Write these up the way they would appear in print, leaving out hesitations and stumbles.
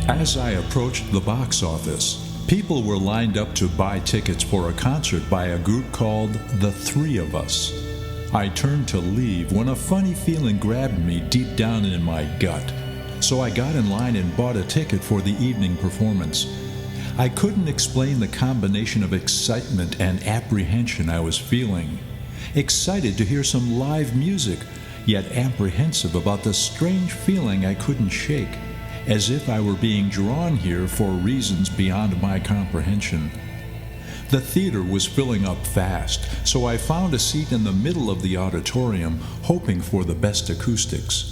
As I approached the box office, people were lined up to buy tickets for a concert by a group called The Three of Us. I turned to leave when a funny feeling grabbed me deep down in my gut. So I got in line and bought a ticket for the evening performance. I couldn't explain the combination of excitement and apprehension I was feeling. Excited to hear some live music, yet apprehensive about the strange feeling I couldn't shake, as if I were being drawn here for reasons beyond my comprehension. The theater was filling up fast, so I found a seat in the middle of the auditorium, hoping for the best acoustics.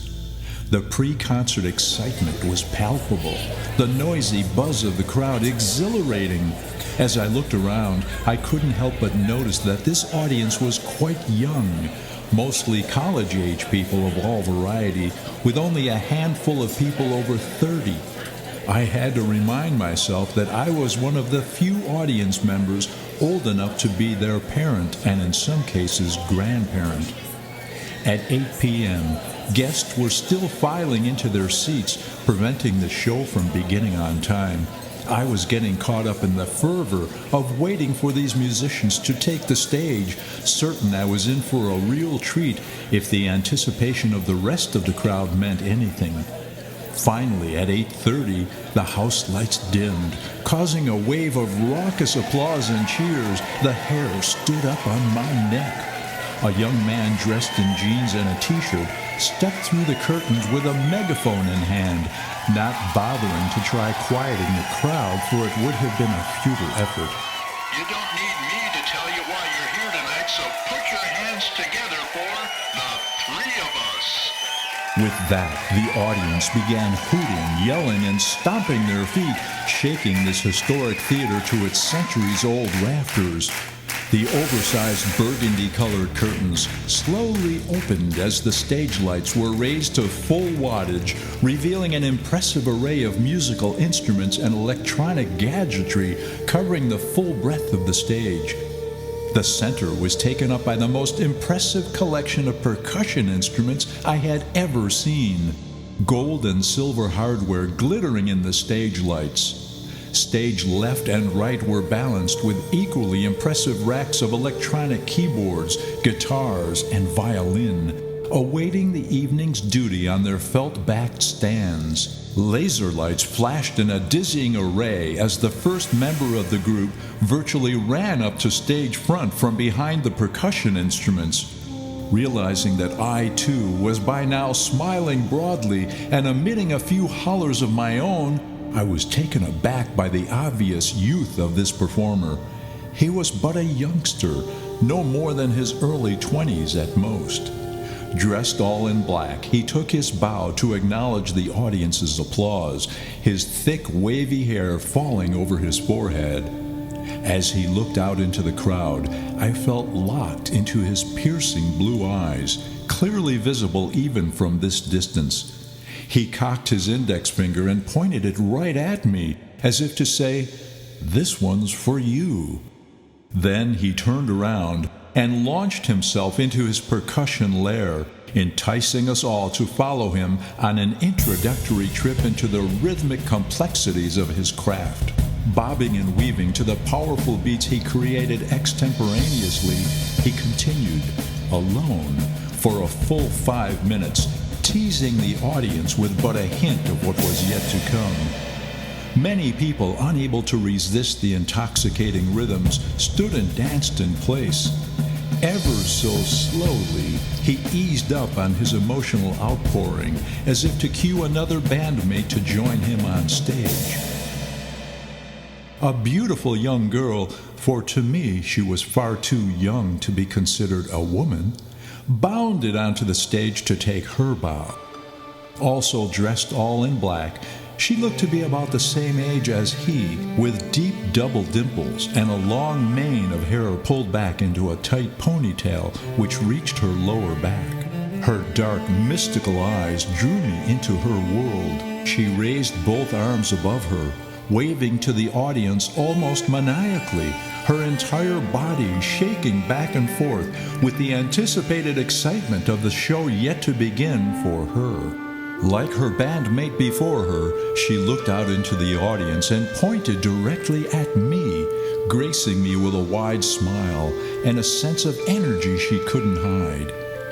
The pre-concert excitement was palpable, the noisy buzz of the crowd exhilarating. As I looked around, I couldn't help but notice that this audience was quite young, mostly college-age people of all variety, with only a handful of people over 30. I had to remind myself that I was one of the few audience members old enough to be their parent and in some cases grandparent. At 8 p.m., guests were still filing into their seats, preventing the show from beginning on time. I was getting caught up in the fervor of waiting for these musicians to take the stage, certain I was in for a real treat if the anticipation of the rest of the crowd meant anything. Finally, at 8:30, the house lights dimmed, causing a wave of raucous applause and cheers. The hair stood up on my neck. A young man dressed in jeans and a t-shirt stepped through the curtains with a megaphone in hand, not bothering to try quieting the crowd, for it would have been a futile effort. You don't need me to tell you why you're here tonight, so put your hands together for the Three of Us. With that, the audience began hooting, yelling, and stomping their feet, shaking this historic theater to its centuries-old rafters. The oversized burgundy-colored curtains slowly opened as the stage lights were raised to full wattage, revealing an impressive array of musical instruments and electronic gadgetry covering the full breadth of the stage. The center was taken up by the most impressive collection of percussion instruments I had ever seen. Gold and silver hardware glittering in the stage lights. Stage left and right were balanced with equally impressive racks of electronic keyboards, guitars, and violin, awaiting the evening's duty on their felt-backed stands. Laser lights flashed in a dizzying array as the first member of the group virtually ran up to stage front from behind the percussion instruments. Realizing that I, too, was by now smiling broadly and emitting a few hollers of my own, I was taken aback by the obvious youth of this performer. He was but a youngster, no more than his early 20s at most. Dressed all in black, he took his bow to acknowledge the audience's applause, his thick, wavy hair falling over his forehead. As he looked out into the crowd, I felt locked into his piercing blue eyes, clearly visible even from this distance. He cocked his index finger and pointed it right at me, as if to say, "This one's for you." Then he turned around and launched himself into his percussion lair, enticing us all to follow him on an introductory trip into the rhythmic complexities of his craft. Bobbing and weaving to the powerful beats he created extemporaneously, he continued, alone, for a full 5 minutes, teasing the audience with but a hint of what was yet to come. Many people, unable to resist the intoxicating rhythms, stood and danced in place. Ever so slowly, he eased up on his emotional outpouring, as if to cue another bandmate to join him on stage. A beautiful young girl, for to me she was far too young to be considered a woman, bounded onto the stage to take her bow. Also dressed all in black, she looked to be about the same age as he, with deep double dimples and a long mane of hair pulled back into a tight ponytail which reached her lower back. Her dark, mystical eyes drew me into her world. She raised both arms above her, waving to the audience almost maniacally, her entire body shaking back and forth with the anticipated excitement of the show yet to begin for her. Like her bandmate before her, she looked out into the audience and pointed directly at me, gracing me with a wide smile and a sense of energy she couldn't hide.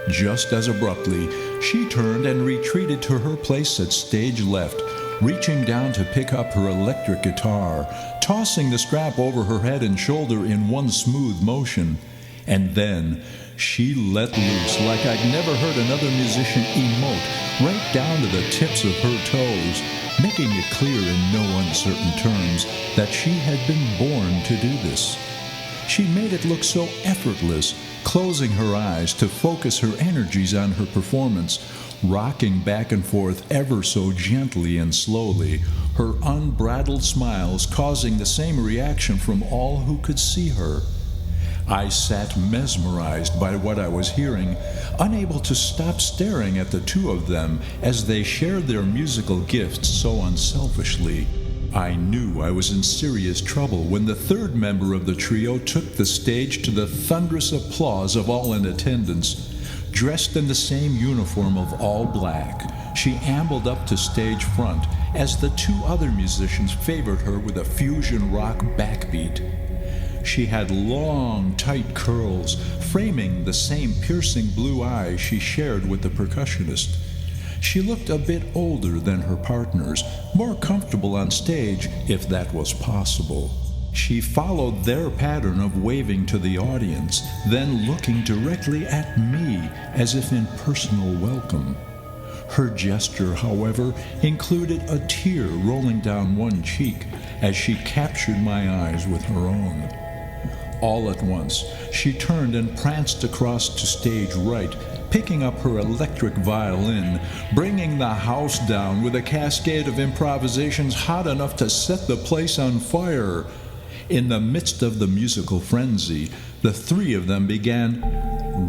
Just as abruptly, she turned and retreated to her place at stage left, reaching down to pick up her electric guitar, tossing the strap over her head and shoulder in one smooth motion. And then she let loose like I'd never heard another musician emote, right down to the tips of her toes, making it clear in no uncertain terms that she had been born to do this. She made it look so effortless, closing her eyes to focus her energies on her performance, rocking back and forth ever so gently and slowly, her unbridled smiles causing the same reaction from all who could see her. I sat mesmerized by what I was hearing, unable to stop staring at the two of them as they shared their musical gifts so unselfishly. I knew I was in serious trouble when the third member of the trio took the stage to the thunderous applause of all in attendance. Dressed in the same uniform of all black, she ambled up to stage front as the two other musicians favored her with a fusion rock backbeat. She had long, tight curls, framing the same piercing blue eyes she shared with the percussionist. She looked a bit older than her partners, more comfortable on stage, if that was possible. She followed their pattern of waving to the audience, then looking directly at me as if in personal welcome. Her gesture, however, included a tear rolling down one cheek as she captured my eyes with her own. All at once, she turned and pranced across to stage right, picking up her electric violin, bringing the house down with a cascade of improvisations hot enough to set the place on fire. In the midst of the musical frenzy, the three of them began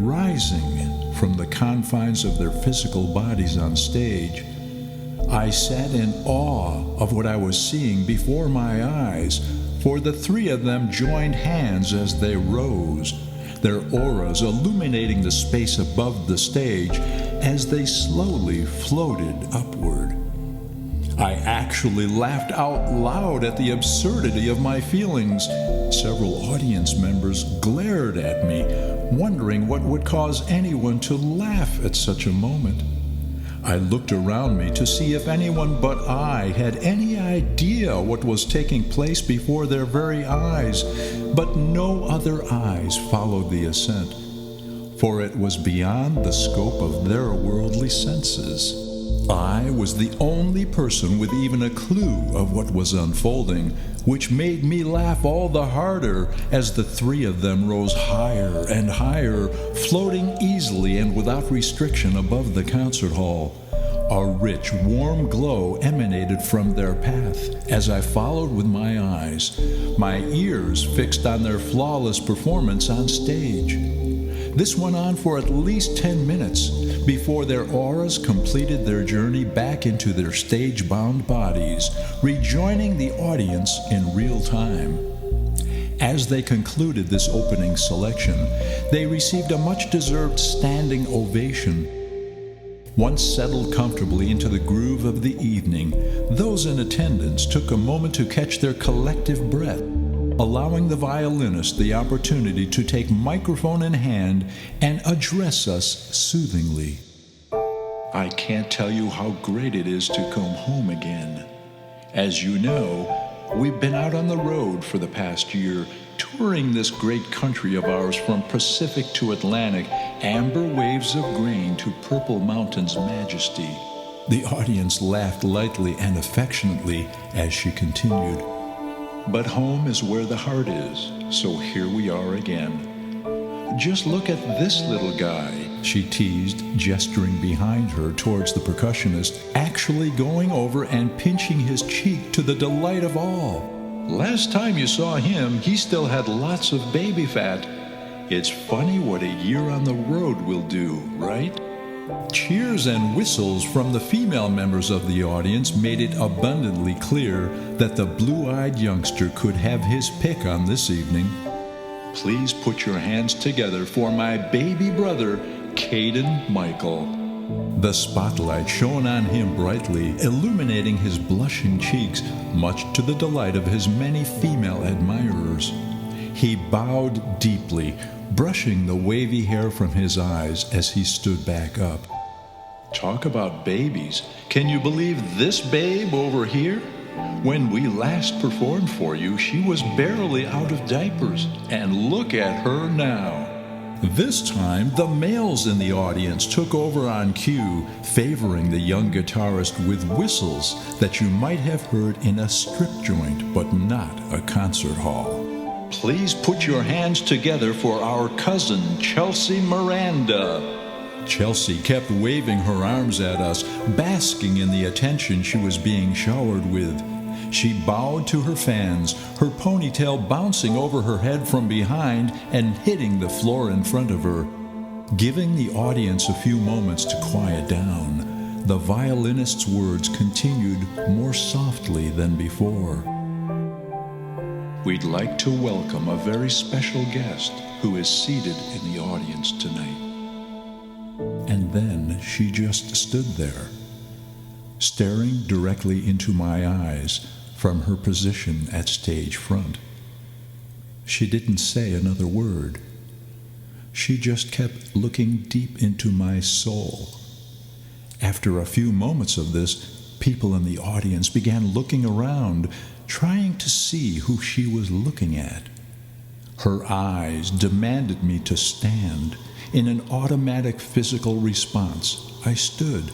rising from the confines of their physical bodies on stage. I sat in awe of what I was seeing before my eyes, for the three of them joined hands as they rose, their auras illuminating the space above the stage as they slowly floated upward. I actually laughed out loud at the absurdity of my feelings. Several audience members glared at me, wondering what would cause anyone to laugh at such a moment. I looked around me to see if anyone but I had any idea what was taking place before their very eyes, but no other eyes followed the ascent, for it was beyond the scope of their worldly senses. I was the only person with even a clue of what was unfolding, which made me laugh all the harder as the three of them rose higher and higher, floating easily and without restriction above the concert hall. A rich, warm glow emanated from their path as I followed with my eyes, my ears fixed on their flawless performance on stage. This went on for at least 10 minutes before their auras completed their journey back into their stage-bound bodies, rejoining the audience in real time. As they concluded this opening selection, they received a much-deserved standing ovation. Once settled comfortably into the groove of the evening, those in attendance took a moment to catch their collective breath, allowing the violinist the opportunity to take microphone in hand and address us soothingly. I can't tell you how great it is to come home again. As you know, we've been out on the road for the past year, touring this great country of ours from Pacific to Atlantic, amber waves of grain to purple mountains' majesty. The audience laughed lightly and affectionately as she continued. But home is where the heart is, so here we are again. Just look at this little guy, she teased, gesturing behind her towards the percussionist, actually going over and pinching his cheek to the delight of all. Last time you saw him, he still had lots of baby fat. It's funny what a year on the road will do, right? Cheers and whistles from the female members of the audience made it abundantly clear that the blue-eyed youngster could have his pick on this evening. Please put your hands together for my baby brother, Caden Michael. The spotlight shone on him brightly, illuminating his blushing cheeks, much to the delight of his many female admirers. He bowed deeply, brushing the wavy hair from his eyes as he stood back up. Talk about babies. Can you believe this babe over here? When we last performed for you, she was barely out of diapers, and look at her now. This time, the males in the audience took over on cue, favoring the young guitarist with whistles that you might have heard in a strip joint, but not a concert hall. Please put your hands together for our cousin, Chelsea Miranda. Chelsea kept waving her arms at us, basking in the attention she was being showered with. She bowed to her fans, her ponytail bouncing over her head from behind and hitting the floor in front of her. Giving the audience a few moments to quiet down, the violinist's words continued more softly than before. We'd like to welcome a very special guest who is seated in the audience tonight. And then she just stood there, staring directly into my eyes from her position at stage front. She didn't say another word. She just kept looking deep into my soul. After a few moments of this, people in the audience began looking around, trying to see who she was looking at. Her eyes demanded me to stand. In an automatic physical response, I stood,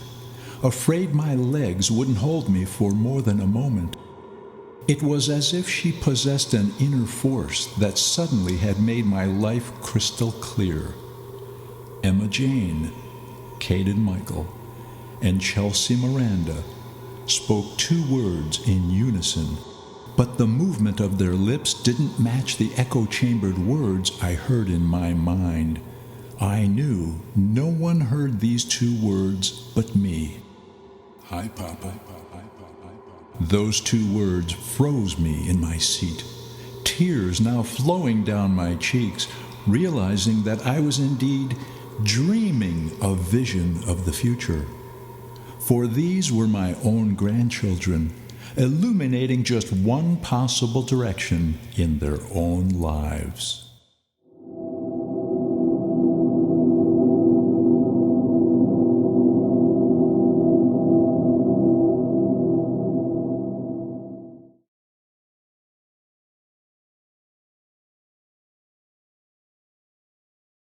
afraid my legs wouldn't hold me for more than a moment. It was as if she possessed an inner force that suddenly had made my life crystal clear. Emma Jane, Caden Michael, and Chelsea Miranda spoke 2 words in unison, but the movement of their lips didn't match the echo-chambered words I heard in my mind. I knew no one heard these 2 words but me. Hi, Papa. Those 2 words froze me in my seat, tears now flowing down my cheeks, realizing that I was indeed dreaming a vision of the future. For these were my own grandchildren, illuminating just one possible direction in their own lives.